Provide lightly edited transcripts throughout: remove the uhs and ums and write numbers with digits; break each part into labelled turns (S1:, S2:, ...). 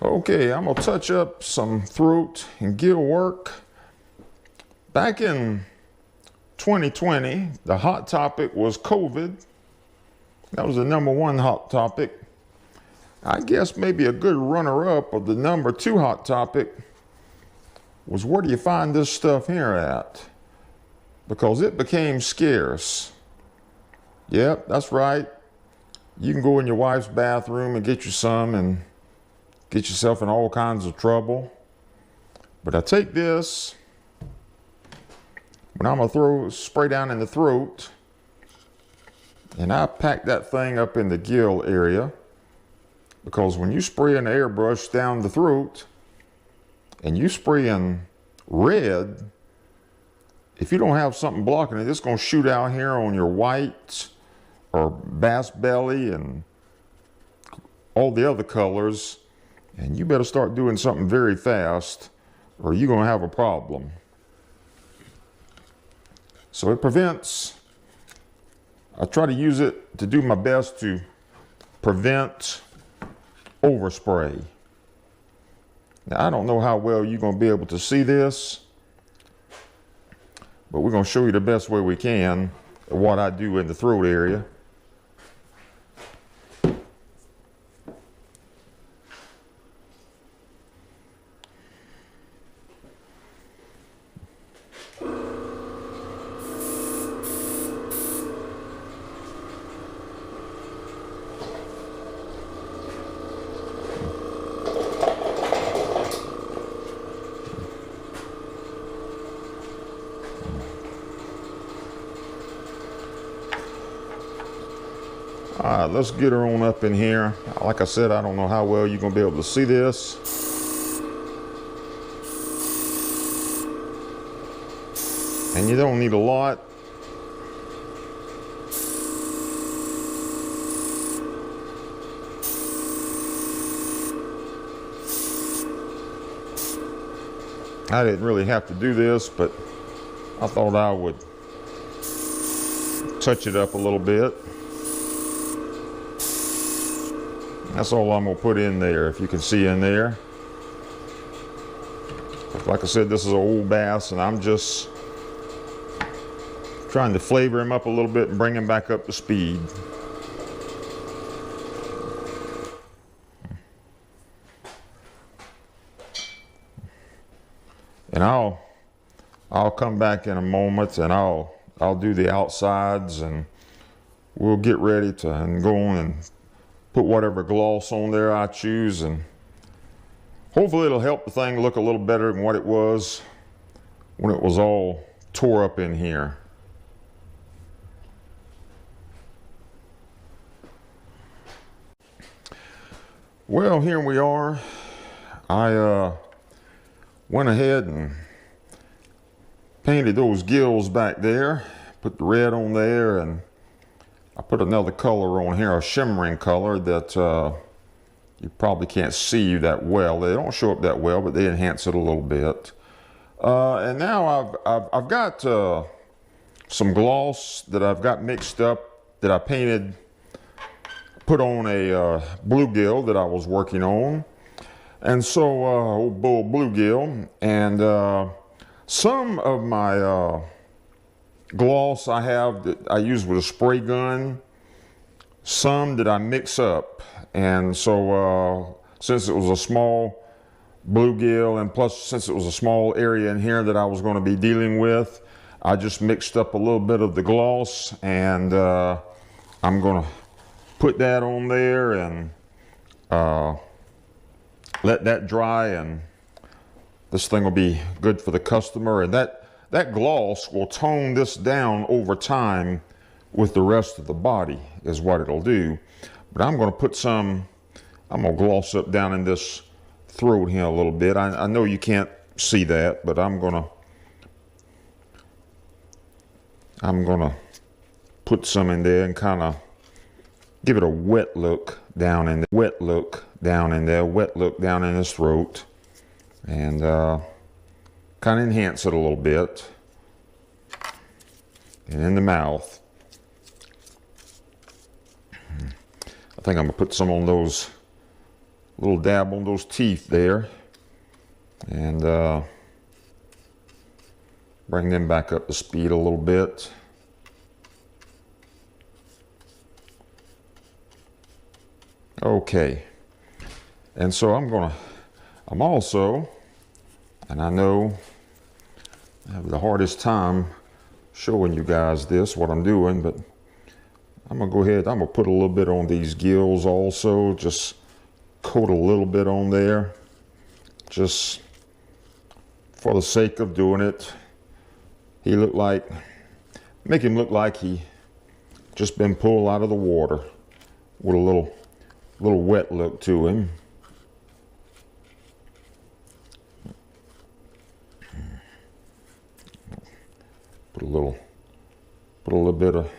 S1: Okay, I'm gonna touch up some throat and gill work. Back in 2020, the hot topic was COVID. That was the #1 hot topic. I guess maybe a good runner-up of the #2 hot topic was, where do you find this stuff here at? Because it became scarce. Yep, that's right. You can go in your wife's bathroom and get you some and get yourself in all kinds of trouble. But I take this, when I'm gonna spray down in the throat, and I pack that thing up in the gill area, because when you spray an airbrush down the throat and you spray in red, if you don't have something blocking it, it's gonna shoot out here on your white or bass belly and all the other colors. And you better start doing something very fast or you're gonna have a problem. So it prevents, I try to use it to do my best to prevent overspray. Now I don't know how well you're gonna be able to see this, but we're gonna show you the best way we can of what I do in the throat area. All right, let's get her on up in here. Like I said, I don't know how well you're gonna be able to see this. And you don't need a lot. I didn't really have to do this, but I thought I would touch it up a little bit. That's all I'm gonna put in there, if you can see in there. Like I said, this is an old bass and I'm just trying to flavor him up a little bit and bring him back up to speed. And I'll come back in a moment and I'll do the outsides and we'll get ready to go on and put whatever gloss on there I choose, and hopefully it'll help the thing look a little better than what it was when it was all tore up in here. Well, here we are. I went ahead and painted those gills back there, put the red on there, and I put another color on here, a shimmering color that you probably can't see that well. They don't show up that well, but they enhance it a little bit. And now I've got some gloss that I've got mixed up that I painted, put on a bluegill that I was working on. And so, old bull bluegill, and some of my gloss I have that I use with a spray gun, some that I mix up. And so since it was a small bluegill, and plus since it was a small area in here that I was going to be dealing with, I just mixed up a little bit of the gloss, and I'm going to put that on there and let that dry, and this thing will be good for the customer. And that gloss will tone this down over time with the rest of the body is what it'll do. But I'm going to put some, I'm going to gloss up down in this throat here a little bit. I know you can't see that, but I'm going to put some in there and kind of give it a wet look down in there, wet look down in there, wet look down in his throat, and kind of enhance it a little bit. And in the mouth, I think I'm gonna put some on those little dab on those teeth there, and bring them back up to speed a little bit. Okay, and so I'm also, and I know I have the hardest time showing you guys this, what I'm doing, but I'm gonna go ahead, I'm gonna put a little bit on these gills also, just coat a little bit on there, just for the sake of doing it. He looked like, make him look like he just been pulled out of the water with a little wet look to him. Put a little bit of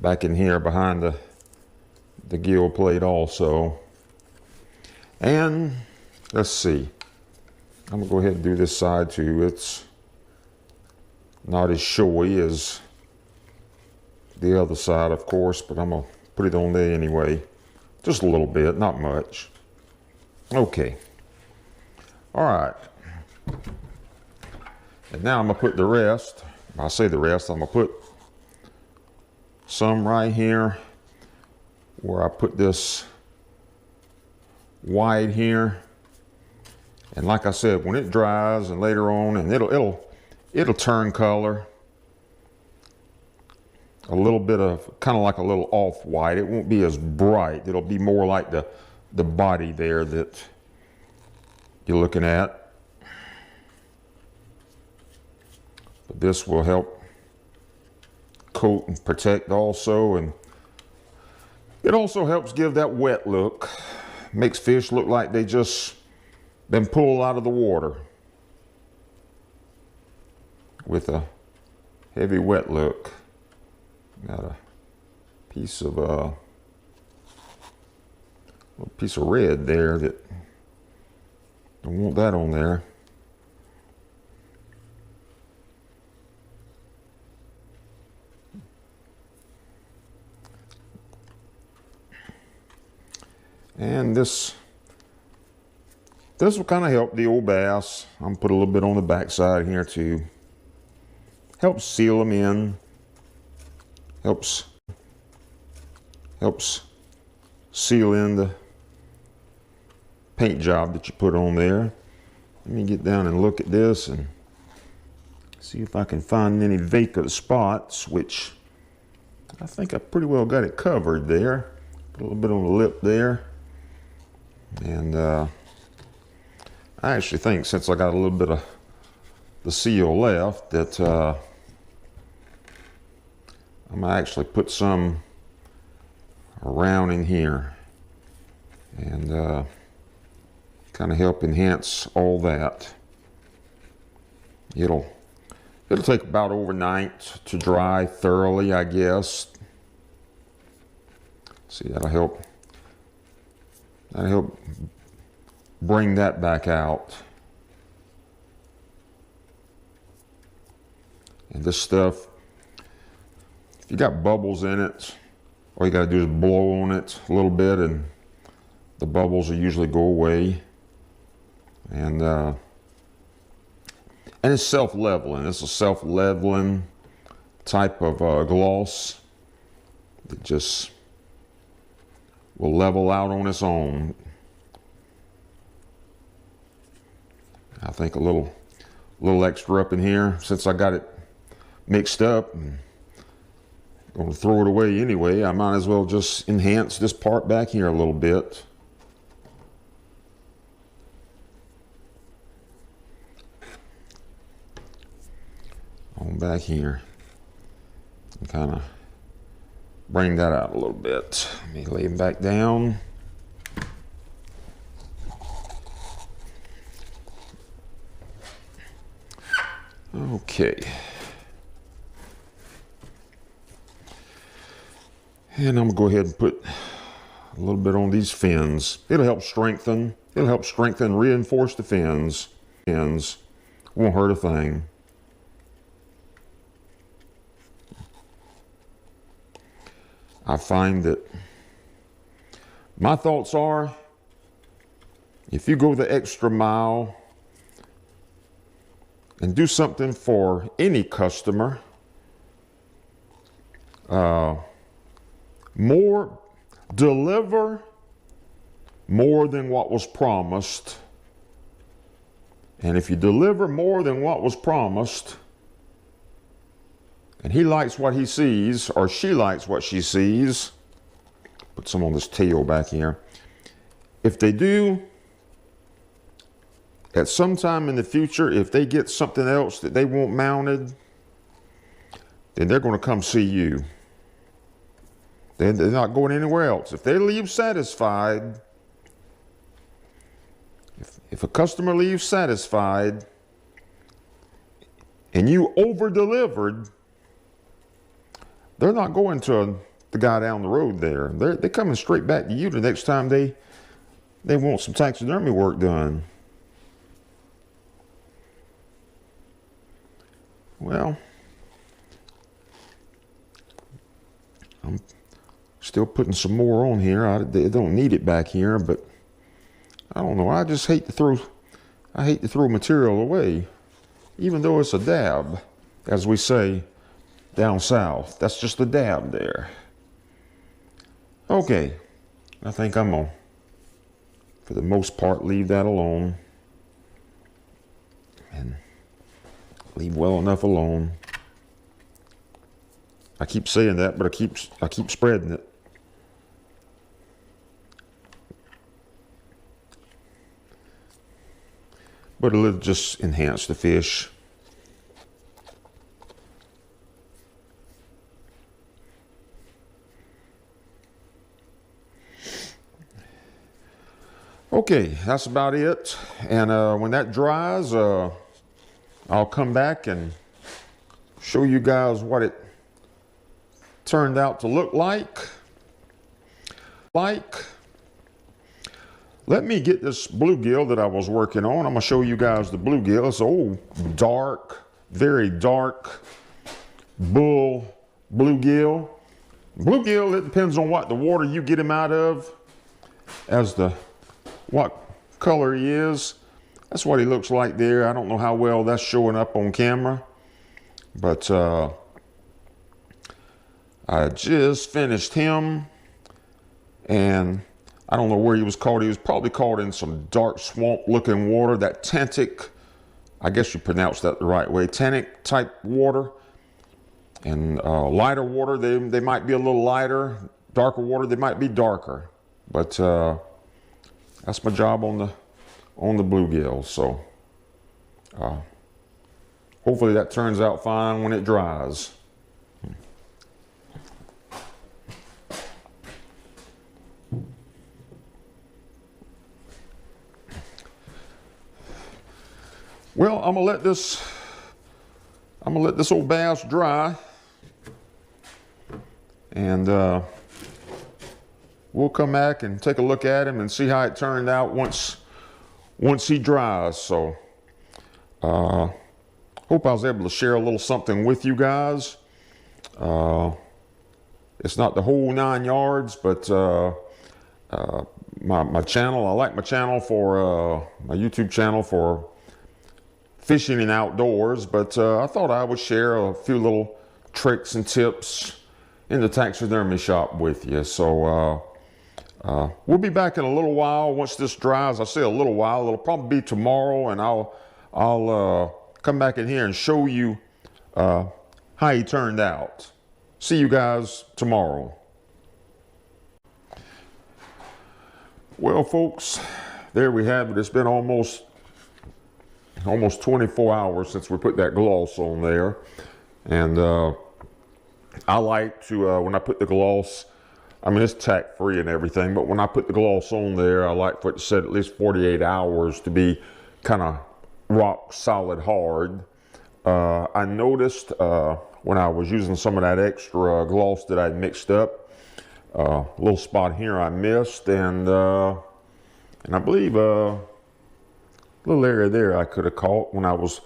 S1: back in here behind the gill plate also. And let's see, I'm gonna go ahead and do this side too. It's not as showy as the other side, of course, but I'm gonna put it on there anyway. Just a little bit, not much. Okay. All right. And now I'm gonna put the rest, I say the rest, I'm gonna put some right here where I put this white here. And like I said, when it dries and later on, and it'll turn color. A little bit of, kind of like a little off-white. It won't be as bright. It'll be more like the body there that you're looking at. But this will help coat and protect also, and it also helps give that wet look. Makes fish look like they just been pulled out of the water with a heavy wet look. Got a piece of little piece of red there that don't want that on there. And this will kind of help the old bass. I'm gonna put a little bit on the back side here too. Helps seal them in. Helps seal in the paint job that you put on there. Let me get down and look at this and see if I can find any vacant spots, which I think I pretty well got it covered there. Put a little bit on the lip there. And I actually think, since I got a little bit of the seal left, that I'm gonna actually put some around in here and kind of help enhance all that. It'll take about overnight to dry thoroughly, I guess. See, that'll help bring that back out. And this stuff, if you got bubbles in it, all you got to do is blow on it a little bit and the bubbles will usually go away. And it's self-leveling. It's a self-leveling type of gloss that just will level out on its own. I think a little extra up in here, since I got it mixed up and going to throw it away anyway, I might as well just enhance this part back here a little bit. On back here and kind of bring that out a little bit. Let me lay him back down. Okay. And I'm gonna go ahead and put a little bit on these fins. It'll help strengthen, reinforce the fins. Won't hurt a thing. I find that my thoughts are if you go the extra mile and do something for any customer, deliver more than what was promised. And if you deliver more than what was promised, and he likes what he sees, or she likes what she sees, put some on this tail back here. If they do, at some time in the future, if they get something else that they want mounted, then they're going to come see you. They're not going anywhere else. If they leave satisfied, if a customer leaves satisfied and you over-delivered, they're not going to the guy down the road there. They're coming straight back to you the next time they want some taxidermy work done. Well, I'm still putting some more on here. They don't need it back here, but I don't know. I just hate to throw material away, even though it's a dab, as we say down south. That's just a dab there. Okay, I think I'm gonna, for the most part, leave that alone and leave well enough alone. I keep saying that, but I keep spreading it. But it'll just enhance the fish. Okay, that's about it. And when that dries, I'll come back and show you guys what it turned out to look like. Let me get this bluegill that I was working on. I'm gonna show you guys the bluegill. It's old, dark, very dark bull bluegill. Bluegill, it depends on what the water you get him out of as to what color he is. That's what he looks like there. I don't know how well that's showing up on camera, but I just finished him, and I don't know where he was caught. He was probably caught in some dark swamp looking water, that tannic, I guess you pronounce that the right way, tannic type water. And lighter water, they might be a little lighter. Darker water, they might be darker. But that's my job on the bluegill. So hopefully that turns out fine when it dries. Well, I'm gonna let this old bass dry, and we'll come back and take a look at him and see how it turned out once he dries. So hope I was able to share a little something with you guys. It's not the whole 9 yards, but my channel, I like my channel for my YouTube channel for fishing and outdoors, but I thought I would share a few little tricks and tips in the taxidermy shop with you. So we'll be back in a little while once this dries. I say a little while, it'll probably be tomorrow, and I'll come back in here and show you how he turned out. See you guys tomorrow. Well, folks, there we have it. It's been almost 24 hours since we put that gloss on there. And I like to, when I put the gloss, I mean, it's tack free and everything, but when I put the gloss on there, I like for it to set at least 48 hours to be kind of rock solid hard. I noticed when I was using some of that extra gloss that I mixed up, a little spot here I missed, and I believe little area there I could have caught when I was,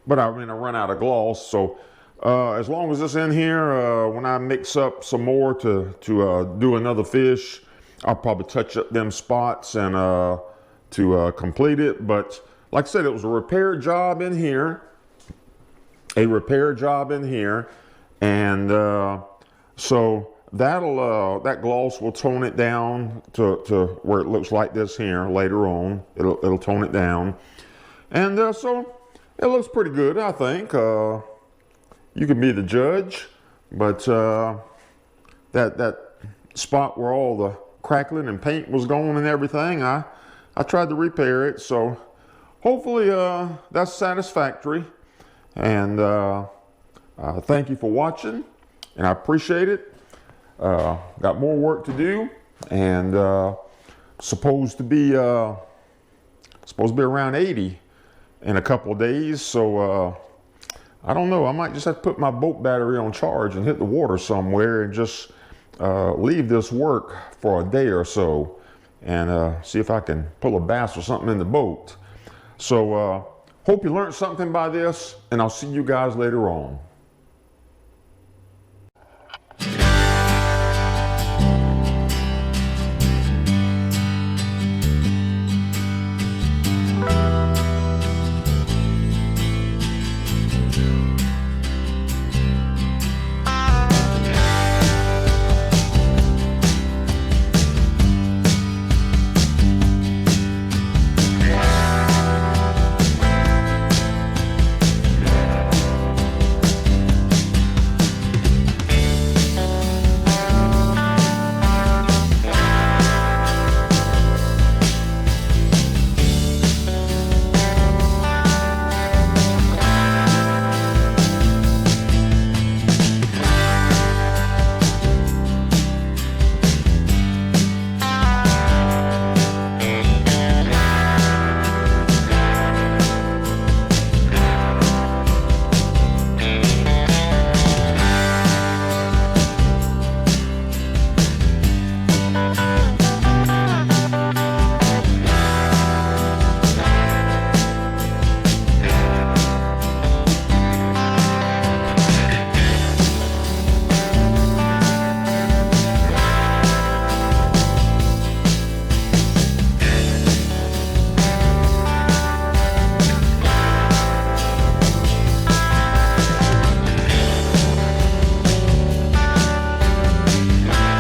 S1: but I mean, I run out of gloss. So as long as it's in here, when I mix up some more to do another fish, I'll probably touch up them spots and to complete it. But like I said, it was a repair job in here, and so that gloss will tone it down to where it looks like this here later on. It'll tone it down, and so it looks pretty good, I think. You can be the judge, but that spot where all the crackling and paint was going and everything, I tried to repair it, so hopefully that's satisfactory. And thank you for watching, and I appreciate it. Got more work to do, and supposed to be around 80 in a couple of days. So I don't know. I might just have to put my boat battery on charge and hit the water somewhere and just leave this work for a day or so, and see if I can pull a bass or something in the boat. So hope you learned something by this, and I'll see you guys later on.